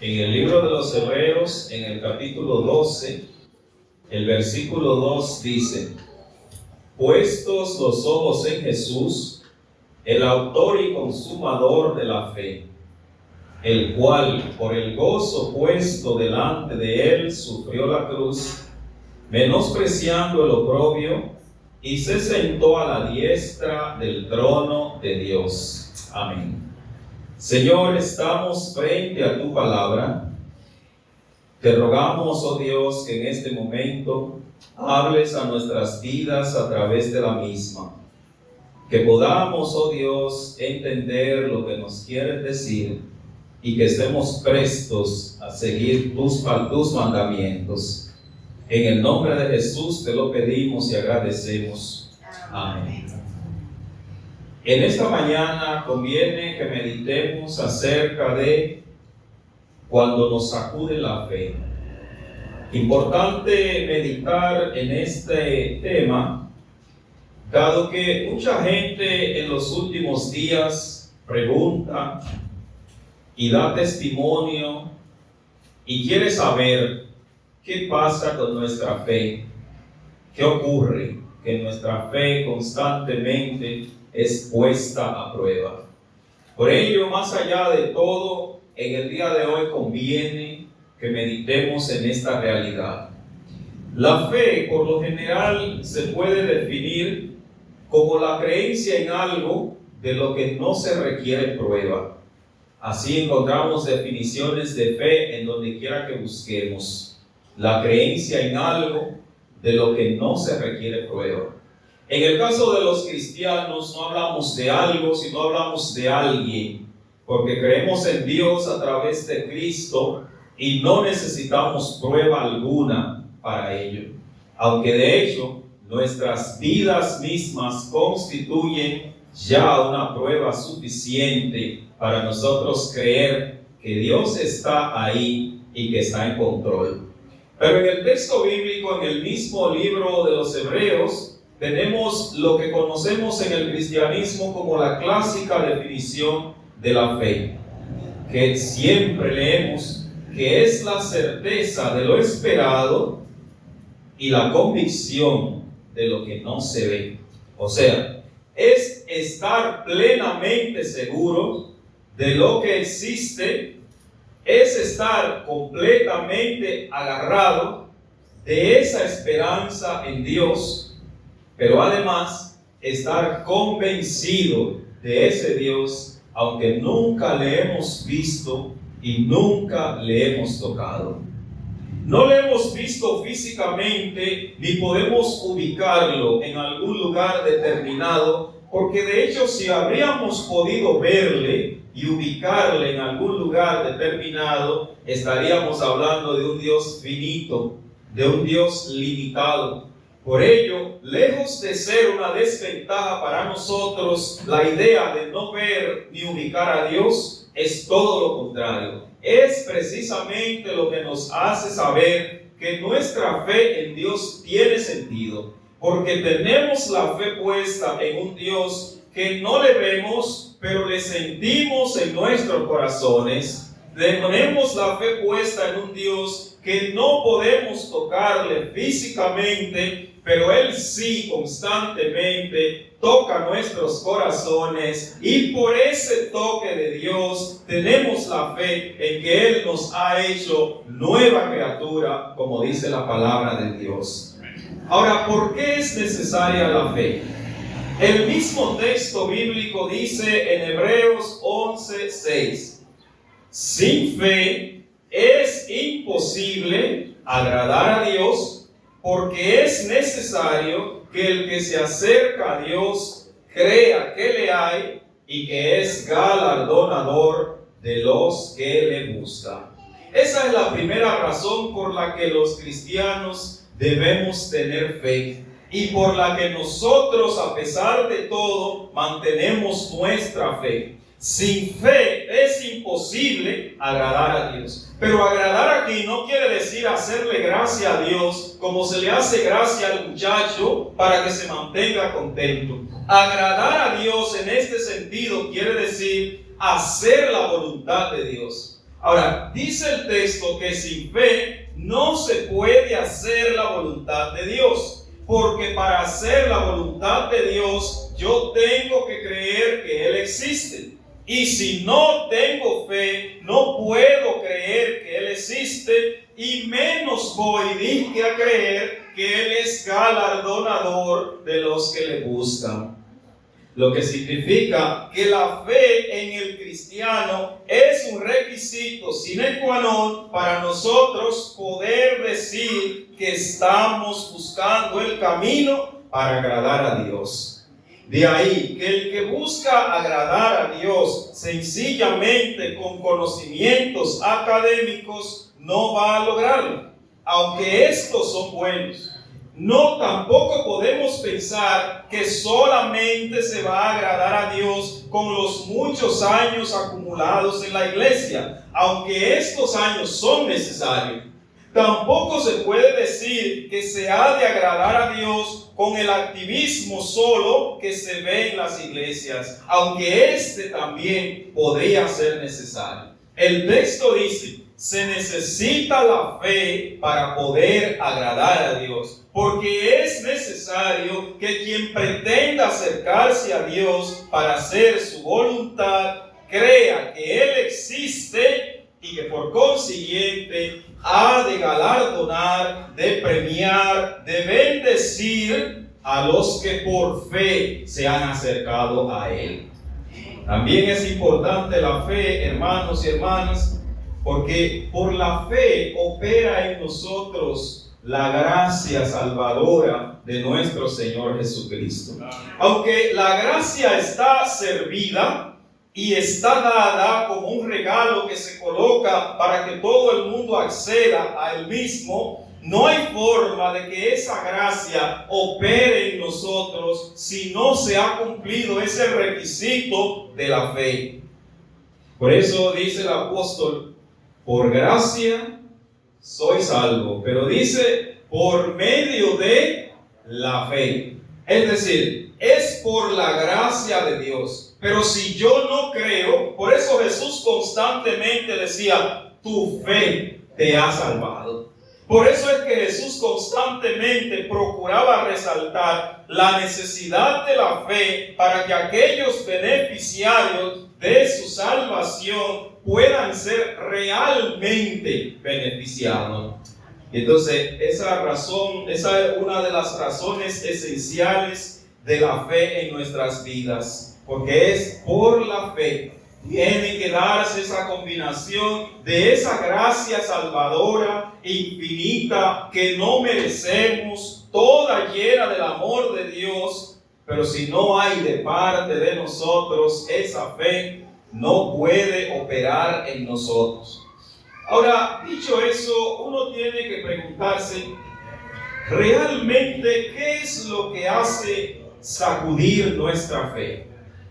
En el libro de los Hebreos, en el capítulo 12, el versículo 2 dice: puestos los ojos en Jesús, el autor y consumador de la fe, el cual por el gozo puesto delante de él sufrió la cruz, menospreciando el oprobio, y se sentó a la diestra del trono de Dios. Amén. Señor, estamos frente a tu palabra. Te rogamos, oh Dios, que en este momento hables a nuestras vidas a través de la misma. Que podamos, oh Dios, entender lo que nos quieres decir y que estemos prestos a seguir tus mandamientos. En el nombre de Jesús te lo pedimos y agradecemos. Amén. En esta mañana conviene que meditemos acerca de cuando nos sacude la fe. Importante meditar en este tema, dado que mucha gente en los últimos días pregunta y da testimonio y quiere saber qué pasa con nuestra fe, qué ocurre, que nuestra fe constantemente es puesta a prueba. Por ello, más allá de todo, en el día de hoy conviene que meditemos en esta realidad. La fe, por lo general, se puede definir como la creencia en algo de lo que no se requiere prueba. Así encontramos definiciones de fe en donde quiera que busquemos. La creencia en algo de lo que no se requiere prueba. En el caso de los cristianos no hablamos de algo, sino hablamos de alguien, porque creemos en Dios a través de Cristo y no necesitamos prueba alguna para ello. Aunque de hecho nuestras vidas mismas constituyen ya una prueba suficiente para nosotros creer que Dios está ahí y que está en control. Pero en el texto bíblico, en el mismo libro de los Hebreos, tenemos lo que conocemos en el cristianismo como la clásica definición de la fe, que siempre leemos que es la certeza de lo esperado y la convicción de lo que no se ve. O sea, es estar plenamente seguro de lo que existe, es estar completamente agarrado de esa esperanza en Dios, pero además estar convencido de ese Dios, aunque nunca le hemos visto y nunca le hemos tocado. No le hemos visto físicamente ni podemos ubicarlo en algún lugar determinado, porque de hecho si habríamos podido verle y ubicarle en algún lugar determinado, estaríamos hablando de un Dios finito, de un Dios limitado. Por ello, lejos de ser una desventaja para nosotros, la idea de no ver ni ubicar a Dios es todo lo contrario. Es precisamente lo que nos hace saber que nuestra fe en Dios tiene sentido, porque tenemos la fe puesta en un Dios que no le vemos, pero le sentimos en nuestros corazones. Tenemos la fe puesta en un Dios que no podemos tocarle físicamente, pero Él sí constantemente toca nuestros corazones, y por ese toque de Dios tenemos la fe en que Él nos ha hecho nueva criatura, como dice la palabra de Dios. Ahora, ¿por qué es necesaria la fe? El mismo texto bíblico dice en Hebreos 11:6: sin fe es imposible agradar a Dios, porque es necesario que el que se acerca a Dios crea que le hay y que es galardonador de los que le buscan. Esa es la primera razón por la que los cristianos debemos tener fe y por la que nosotros, a pesar de todo, mantenemos nuestra fe. Sin fe es imposible agradar a Dios. Pero agradar aquí no quiere decir hacerle gracia a Dios como se le hace gracia al muchacho para que se mantenga contento. Agradar a Dios en este sentido quiere decir hacer la voluntad de Dios. Ahora, dice el texto que sin fe no se puede hacer la voluntad de Dios, porque para hacer la voluntad de Dios yo tengo que creer que Él existe. Y si no tengo fe, no puedo creer que Él existe, y menos voy a creer que Él es galardonador de los que le buscan. Lo que significa que la fe en el cristiano es un requisito sine qua non para nosotros poder decir que estamos buscando el camino para agradar a Dios. De ahí que el que busca agradar a Dios sencillamente con conocimientos académicos no va a lograrlo, aunque estos son buenos. No, tampoco podemos pensar que solamente se va a agradar a Dios con los muchos años acumulados en la iglesia, aunque estos años son necesarios. Tampoco se puede decir que se ha de agradar a Dios con el activismo solo que se ve en las iglesias, aunque este también podría ser necesario. El texto dice: se necesita la fe para poder agradar a Dios, porque es necesario que quien pretenda acercarse a Dios para hacer su voluntad crea que Él existe y que por consiguiente ha de galardonar, de premiar, de bendecir a los que por fe se han acercado a Él. También es importante la fe, hermanos y hermanas, porque por la fe opera en nosotros la gracia salvadora de nuestro Señor Jesucristo. Aunque la gracia está servida y está dada como un regalo que se coloca para que todo el mundo acceda a él mismo, no hay forma de que esa gracia opere en nosotros si no se ha cumplido ese requisito de la fe. Por eso dice el apóstol: por gracia soy salvo, pero dice por medio de la fe. Es decir, es por la gracia de Dios. Pero si yo no creo, por eso Jesús constantemente decía: tu fe te ha salvado. Por eso es que Jesús constantemente procuraba resaltar la necesidad de la fe para que aquellos beneficiarios de su salvación puedan ser realmente beneficiados. Entonces, esa es una de las razones esenciales de la fe en nuestras vidas, porque es por la fe. Tiene que darse esa combinación de esa gracia salvadora infinita que no merecemos, toda llena del amor de Dios, pero si no hay de parte de nosotros esa fe, no puede operar en nosotros. Ahora, dicho eso, uno tiene que preguntarse, ¿realmente qué es lo que hace sacudir nuestra fe?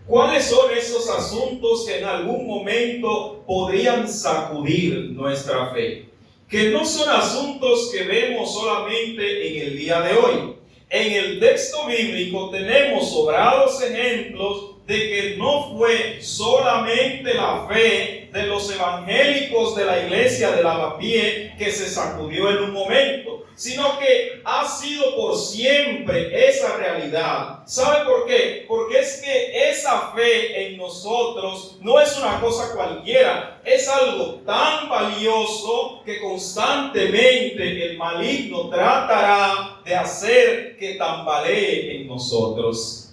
¿Cuáles son esos asuntos que en algún momento podrían sacudir nuestra fe? Que no son asuntos que vemos solamente en el día de hoy. En el texto bíblico tenemos sobrados ejemplos de que no fue solamente la fe de los evangélicos de la iglesia de Lavapié que se sacudió en un momento, sino que ha sido por siempre esa realidad. ¿Sabe por qué? Porque es que esa fe en nosotros no es una cosa cualquiera, es algo tan valioso que constantemente el maligno tratará de hacer que tambalee en nosotros.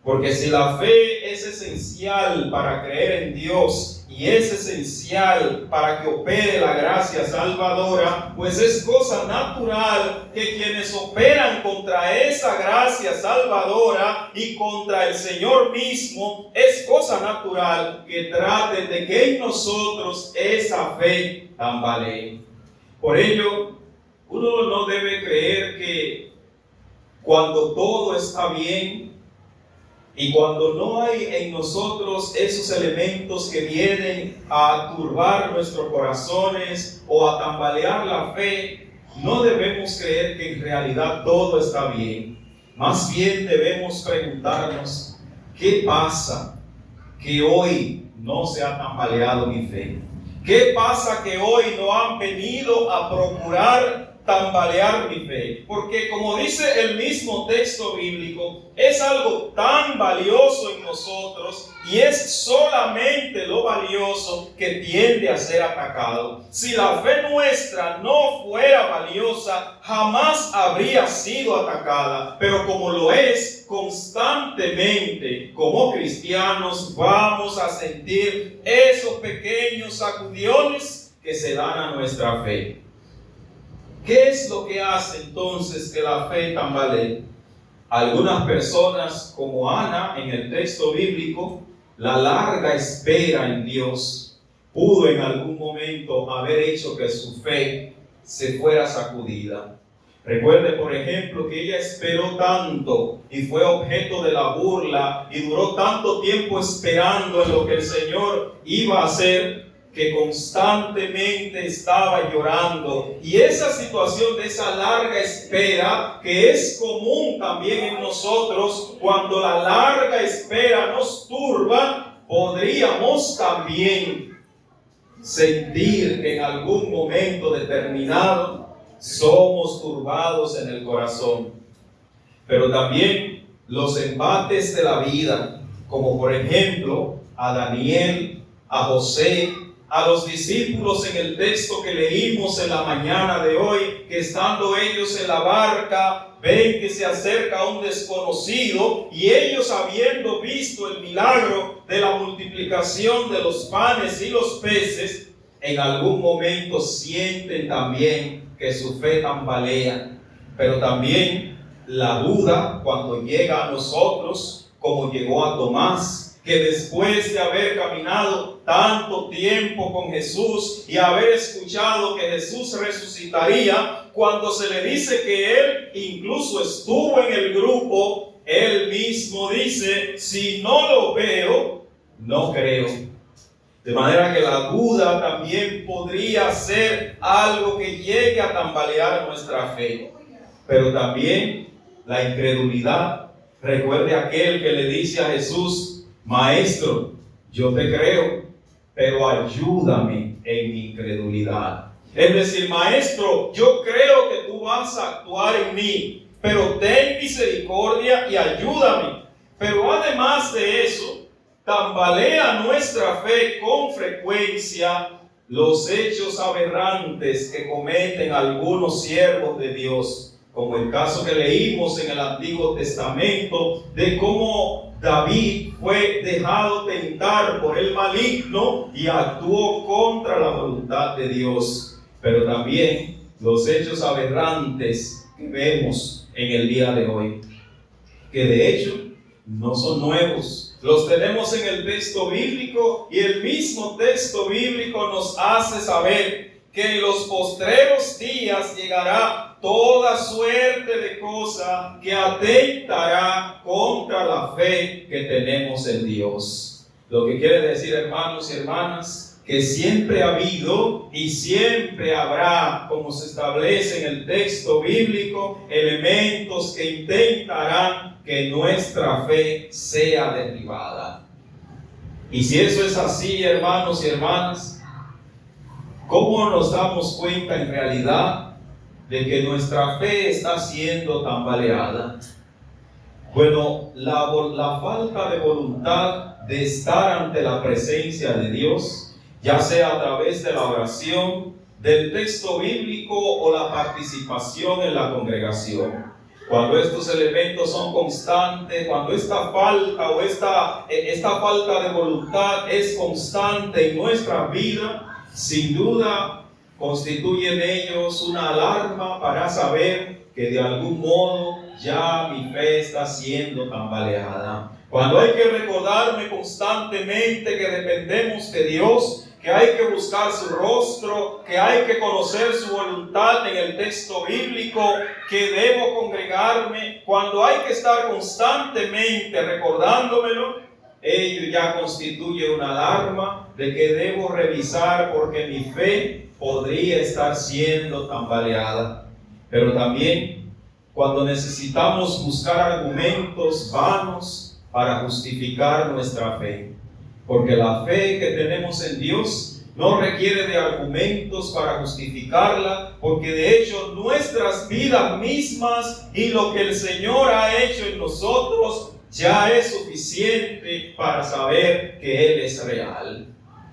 Porque si la fe es esencial para creer en Dios y es esencial para que opere la gracia salvadora, pues es cosa natural que quienes operan contra esa gracia salvadora y contra el Señor mismo, es cosa natural que traten de que en nosotros esa fe tambalee. Por ello, uno no debe creer que cuando todo está bien, y cuando no hay en nosotros esos elementos que vienen a turbar nuestros corazones o a tambalear la fe, no debemos creer que en realidad todo está bien. Más bien debemos preguntarnos, ¿qué pasa que hoy no se ha tambaleado mi fe? ¿Qué pasa que hoy no han venido a procurar tambalear mi fe? Porque como dice el mismo texto bíblico, es algo tan valioso en nosotros y es solamente lo valioso que tiende a ser atacado. Si la fe nuestra no fuera valiosa, jamás habría sido atacada. Pero como lo es, constantemente como cristianos vamos a sentir esos pequeños sacudiones que se dan a nuestra fe. ¿Qué es lo que hace entonces que la fe tambalee? Algunas personas, como Ana en el texto bíblico, la larga espera en Dios pudo en algún momento haber hecho que su fe se fuera sacudida. Recuerde, por ejemplo, que ella esperó tanto y fue objeto de la burla y duró tanto tiempo esperando en lo que el Señor iba a hacer, que constantemente estaba llorando. Y esa situación de esa larga espera, que es común también en nosotros, cuando la larga espera nos turba, podríamos también sentir que en algún momento determinado somos turbados en el corazón. Pero también los embates de la vida, como por ejemplo a Daniel, a José, a los discípulos en el texto que leímos en la mañana de hoy, que estando ellos en la barca, ven que se acerca un desconocido y ellos, habiendo visto el milagro de la multiplicación de los panes y los peces, en algún momento sienten también que su fe tambalea. Pero también la duda cuando llega a nosotros, como llegó a Tomás, que después de haber caminado tanto tiempo con Jesús y haber escuchado que Jesús resucitaría, cuando se le dice que él incluso estuvo en el grupo, él mismo dice: si no lo veo, no creo. De manera que la duda también podría ser algo que llegue a tambalear nuestra fe. Pero también la incredulidad. Recuerde aquel que le dice a Jesús: Maestro, yo te creo, pero ayúdame en mi incredulidad. Es decir, Maestro, yo creo que tú vas a actuar en mí, pero ten misericordia y ayúdame. Pero además de eso, tambalea nuestra fe con frecuencia los hechos aberrantes que cometen algunos siervos de Dios, como el caso que leímos en el Antiguo Testamento de cómo David fue dejado tentar por el maligno y actuó contra la voluntad de Dios. Pero también los hechos aberrantes que vemos en el día de hoy, que de hecho no son nuevos. Los tenemos en el texto bíblico y el mismo texto bíblico nos hace saber que en los postreros días llegará toda suerte de cosa que atentará contra la fe que tenemos en Dios. Lo que quiere decir, hermanos y hermanas, que siempre ha habido y siempre habrá, como se establece en el texto bíblico, elementos que intentarán que nuestra fe sea derribada. Y si eso es así, hermanos y hermanas, ¿cómo nos damos cuenta en realidad de que nuestra fe está siendo tambaleada? Bueno, la falta de voluntad de estar ante la presencia de Dios, ya sea a través de la oración, del texto bíblico o la participación en la congregación. Cuando estos elementos son constantes, cuando esta falta o esta falta de voluntad es constante en nuestra vida, sin duda constituyen ellos una alarma para saber que de algún modo ya mi fe está siendo tambaleada. Cuando hay que recordarme constantemente que dependemos de Dios, que hay que buscar su rostro, que hay que conocer su voluntad en el texto bíblico, que debo congregarme, cuando hay que estar constantemente recordándomelo, ello ya constituye una alarma de que debo revisar porque mi fe podría estar siendo tambaleada. Pero también cuando necesitamos buscar argumentos vanos para justificar nuestra fe, porque la fe que tenemos en Dios no requiere de argumentos para justificarla, porque de hecho nuestras vidas mismas y lo que el Señor ha hecho en nosotros ya es suficiente para saber que Él es real.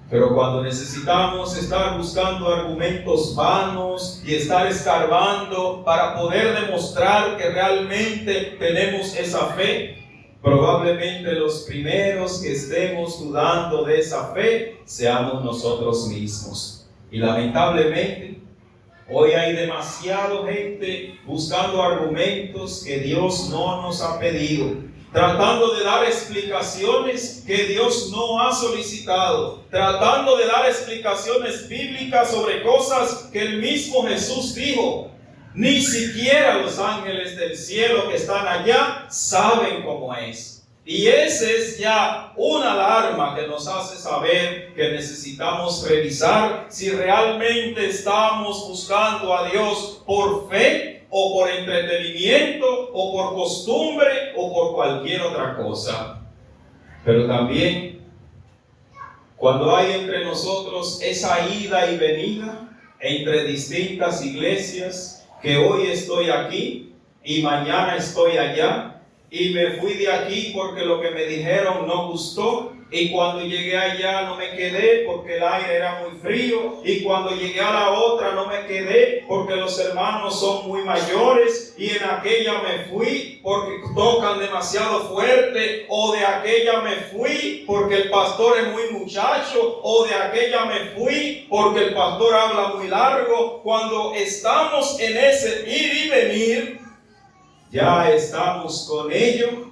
Pero cuando necesitamos estar buscando argumentos vanos y estar escarbando para poder demostrar que realmente tenemos esa fe, probablemente los primeros que estemos dudando de esa fe seamos nosotros mismos. Y lamentablemente, hoy hay demasiada gente buscando argumentos que Dios no nos ha pedido, tratando de dar explicaciones que Dios no ha solicitado, tratando de dar explicaciones bíblicas sobre cosas que el mismo Jesús dijo. Ni siquiera los ángeles del cielo que están allá saben cómo es. Y esa es ya una alarma que nos hace saber que necesitamos revisar si realmente estamos buscando a Dios por fe, o por entretenimiento, o por costumbre, o por cualquier otra cosa. Pero también, cuando hay entre nosotros esa ida y venida entre distintas iglesias, que hoy estoy aquí y mañana estoy allá, y me fui de aquí porque lo que me dijeron no gustó, y cuando llegué allá no me quedé porque el aire era muy frío, y cuando llegué a la otra no me quedé porque los hermanos son muy mayores, y en aquella me fui porque tocan demasiado fuerte, o de aquella me fui porque el pastor es muy muchacho, o de aquella me fui porque el pastor habla muy largo. Cuando estamos en ese ir y venir, ya estamos con ello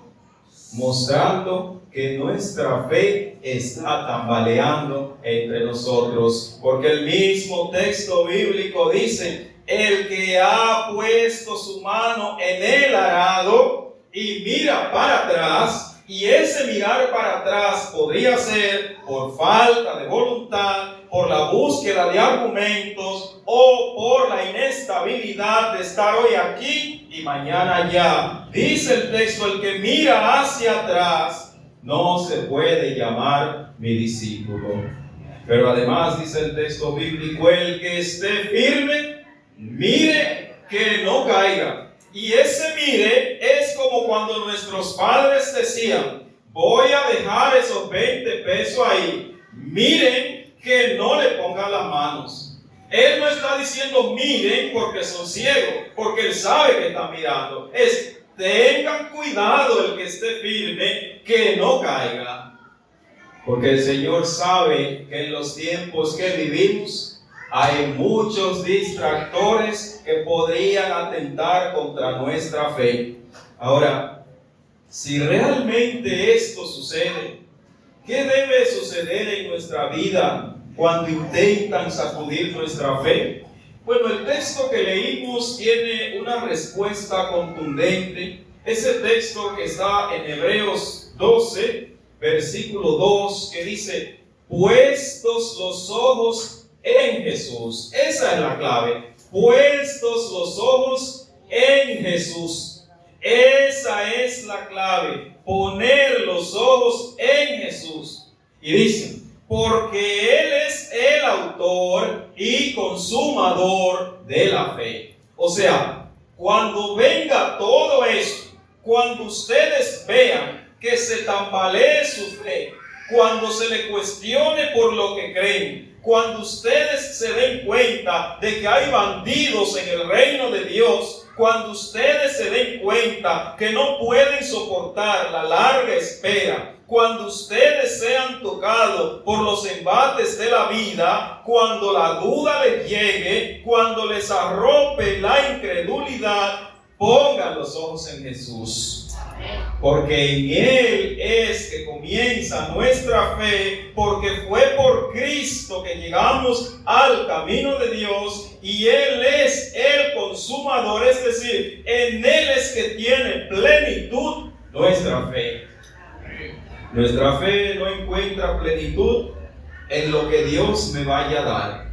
mostrando que nuestra fe está tambaleando entre nosotros, porque el mismo texto bíblico dice: el que ha puesto su mano en el arado y mira para atrás, y ese mirar para atrás podría ser por falta de voluntad, por la búsqueda de argumentos, o por la inestabilidad de estar hoy aquí y mañana allá. Dice el texto: el que mira hacia atrás no se puede llamar mi discípulo. Pero además dice el texto bíblico: el que esté firme, mire que no caiga. Y ese mire es como cuando nuestros padres decían: voy a dejar esos 20 pesos ahí, miren que no le pongan las manos. Él no está diciendo miren porque son ciegos, porque él sabe que está mirando. Es: tengan cuidado el que esté firme, que no caiga. Porque el Señor sabe que en los tiempos que vivimos hay muchos distractores que podrían atentar contra nuestra fe. Ahora, si realmente esto sucede, ¿qué debe suceder en nuestra vida cuando intentan sacudir nuestra fe? Bueno, el texto que leímos tiene una respuesta contundente. Ese texto que está en Hebreos 12, versículo 2, que dice: puestos los ojos en Jesús. Esa es la clave. Puestos los ojos en Jesús. Esa es la clave. Poner los ojos en Jesús. Y dice: porque Él es el autor y consumador de la fe. O sea, cuando venga todo esto, cuando ustedes vean que se tambalee su fe, cuando se le cuestione por lo que creen, cuando ustedes se den cuenta de que hay bandidos en el reino de Dios, cuando ustedes se den cuenta que no pueden soportar la larga espera, cuando ustedes sean tocados por los embates de la vida, cuando la duda les llegue, cuando les arrope la incredulidad, pongan los ojos en Jesús. Porque en Él es que comienza nuestra fe, porque fue por Cristo que llegamos al camino de Dios, y Él es el consumador, es decir, en Él es que tiene plenitud nuestra fe. Nuestra fe no encuentra plenitud en lo que Dios me vaya a dar.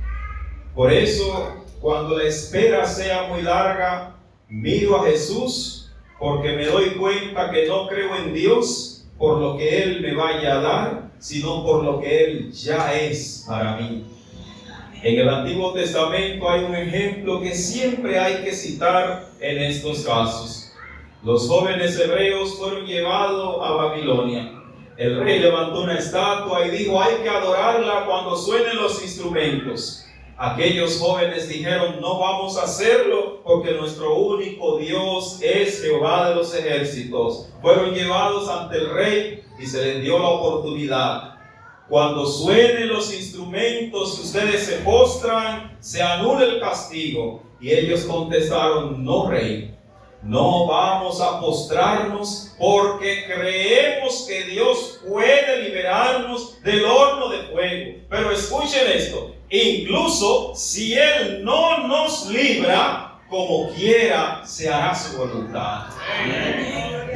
Por eso, cuando la espera sea muy larga, miro a Jesús, porque me doy cuenta que no creo en Dios por lo que Él me vaya a dar, sino por lo que Él ya es para mí. En el Antiguo Testamento hay un ejemplo que siempre hay que citar en estos casos. Los jóvenes hebreos fueron llevados a Babilonia. El rey levantó una estatua y dijo: hay que adorarla cuando suenen los instrumentos. Aquellos jóvenes dijeron: no vamos a hacerlo porque nuestro único Dios es Jehová de los ejércitos. Fueron llevados ante el rey y se les dio la oportunidad. Cuando suenen los instrumentos, ustedes se postran, se anula el castigo. Y ellos contestaron: no, rey, no vamos a postrarnos porque creemos que Dios puede liberarnos del horno de fuego. Pero escuchen esto: incluso si Él no nos libra, como quiera se hará su voluntad.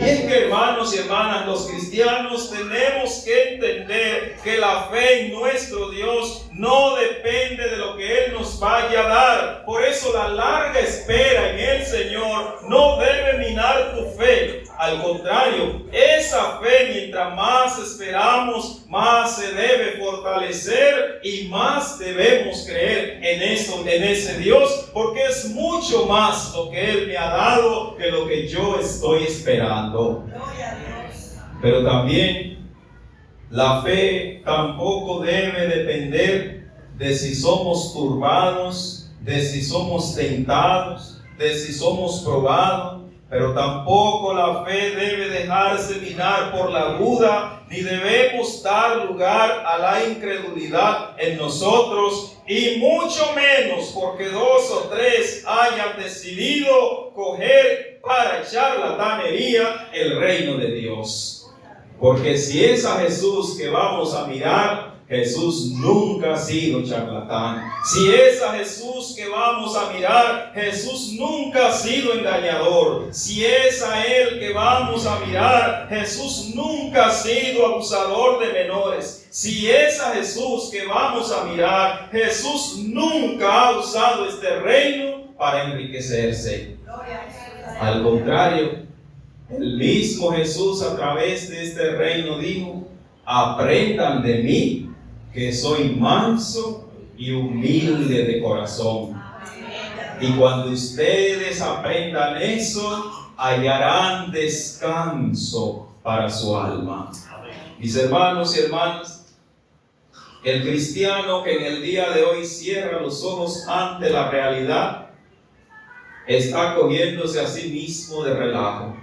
Y es que, hermanos y hermanas, los cristianos tenemos que entender que la fe en nuestro Dios no depende de lo que Él nos vaya a dar. Por eso la larga espera en el Señor no debe minar tu fe. Al contrario, esa fe, mientras más esperamos, más se debe fortalecer y más debemos creer en eso, en ese Dios, porque es mucho más lo que Él me ha dado que lo que yo estoy esperando. Pero también la fe tampoco debe depender de si somos turbados, de si somos tentados, de si somos probados. Pero tampoco la fe debe dejarse minar por la duda, ni debemos dar lugar a la incredulidad en nosotros, y mucho menos porque 2 o 3 hayan decidido coger para charlatanería el reino de Dios. Porque si es a Jesús que vamos a mirar, Jesús nunca ha sido charlatán. Si es a Jesús que vamos a mirar, Jesús nunca ha sido engañador. Si es a Él que vamos a mirar, Jesús nunca ha sido abusador de menores. Si es a Jesús que vamos a mirar, Jesús nunca ha usado este reino para enriquecerse. Al contrario, el mismo Jesús a través de este reino dijo: aprendan de mí, que soy manso y humilde de corazón. Y cuando ustedes aprendan eso, hallarán descanso para su alma. Mis hermanos y hermanas, el cristiano que en el día de hoy cierra los ojos ante la realidad está cogiéndose a sí mismo de relajo,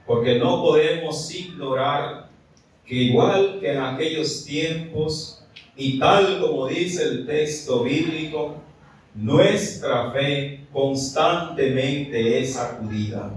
porque no podemos ignorar que igual que en aquellos tiempos, y tal como dice el texto bíblico, nuestra fe constantemente es sacudida.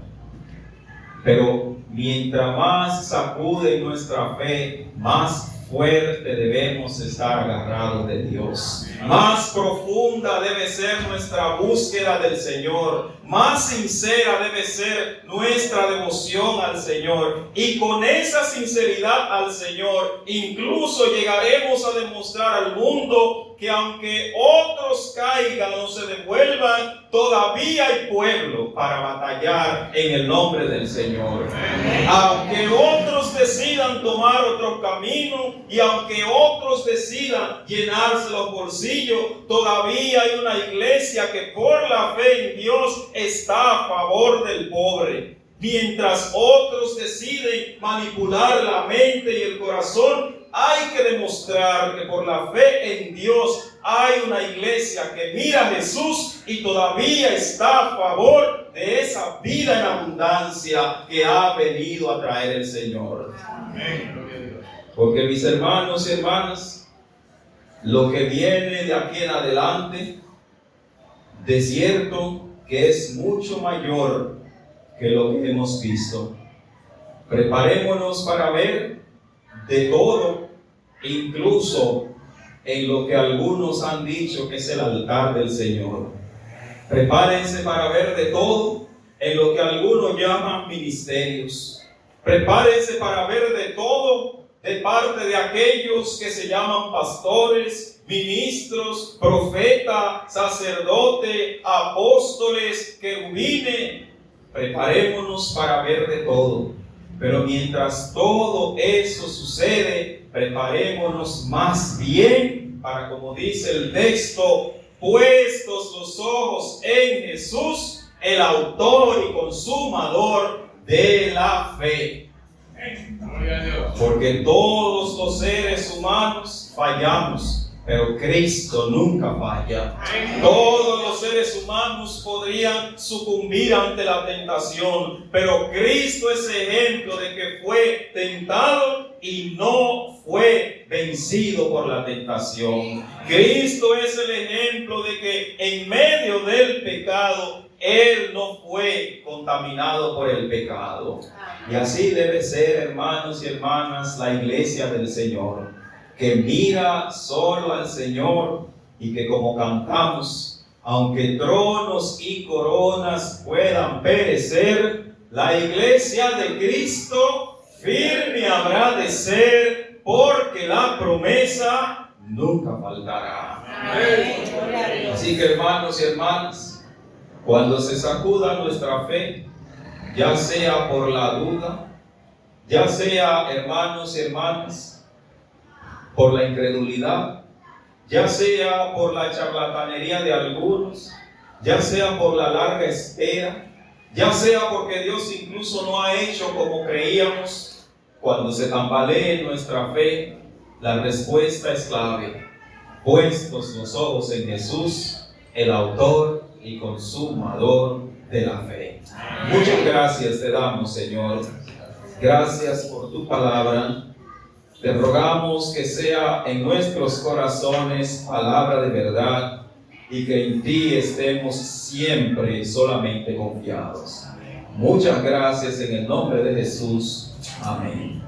Pero mientras más sacude nuestra fe, más fuerte debemos estar agarrados de Dios. Más profunda debe ser nuestra búsqueda del Señor. Más sincera debe ser nuestra devoción al Señor. Y con esa sinceridad al Señor, incluso llegaremos a demostrar al mundo que aunque otros caigan o se devuelvan, todavía hay pueblo para batallar en el nombre del Señor. Aunque otros decidan tomar otro camino y aunque otros decidan llenarse los bolsillos, todavía hay una iglesia que por la fe en Dios está a favor del pobre. Mientras otros deciden manipular la mente y el corazón, hay que demostrar que por la fe en Dios hay una iglesia que mira a Jesús y todavía está a favor de esa vida en abundancia que ha venido a traer el Señor. Amén. Porque mis hermanos y hermanas, lo que viene de aquí en adelante, de cierto que es mucho mayor que lo que hemos visto. Preparémonos para ver de todo, incluso en lo que algunos han dicho que es el altar del Señor. Prepárense para ver de todo en lo que algunos llaman ministerios. Prepárense para ver de todo de parte de aquellos que se llaman pastores, ministros, profetas, sacerdotes, apóstoles, querubines. Preparémonos para ver de todo. Pero mientras todo eso sucede, preparémonos más bien para, como dice el texto, puestos los ojos en Jesús, el autor y consumador de la fe. Porque todos los seres humanos fallamos, pero Cristo nunca falla. Todos los seres humanos podrían sucumbir ante la tentación, pero Cristo es ejemplo de que fue tentado y no fue vencido por la tentación. Cristo es el ejemplo de que en medio del pecado Él no fue contaminado por el pecado. Y así debe ser, hermanos y hermanas, la iglesia del Señor, que mira solo al Señor y que, como cantamos, aunque tronos y coronas puedan perecer, la iglesia de Cristo firme habrá de ser, porque la promesa nunca faltará. Así que, hermanos y hermanas, cuando se sacuda nuestra fe, ya sea por la duda, ya sea, hermanos y hermanas, por la incredulidad, ya sea por la charlatanería de algunos, ya sea por la larga espera, ya sea porque Dios incluso no ha hecho como creíamos, cuando se tambalee nuestra fe, la respuesta es clave: puestos los ojos en Jesús, el autor y consumador de la fe. Muchas gracias te damos, Señor. Gracias por tu palabra. Te rogamos que sea en nuestros corazones palabra de verdad y que en ti estemos siempre solamente confiados. Muchas gracias en el nombre de Jesús. Amén.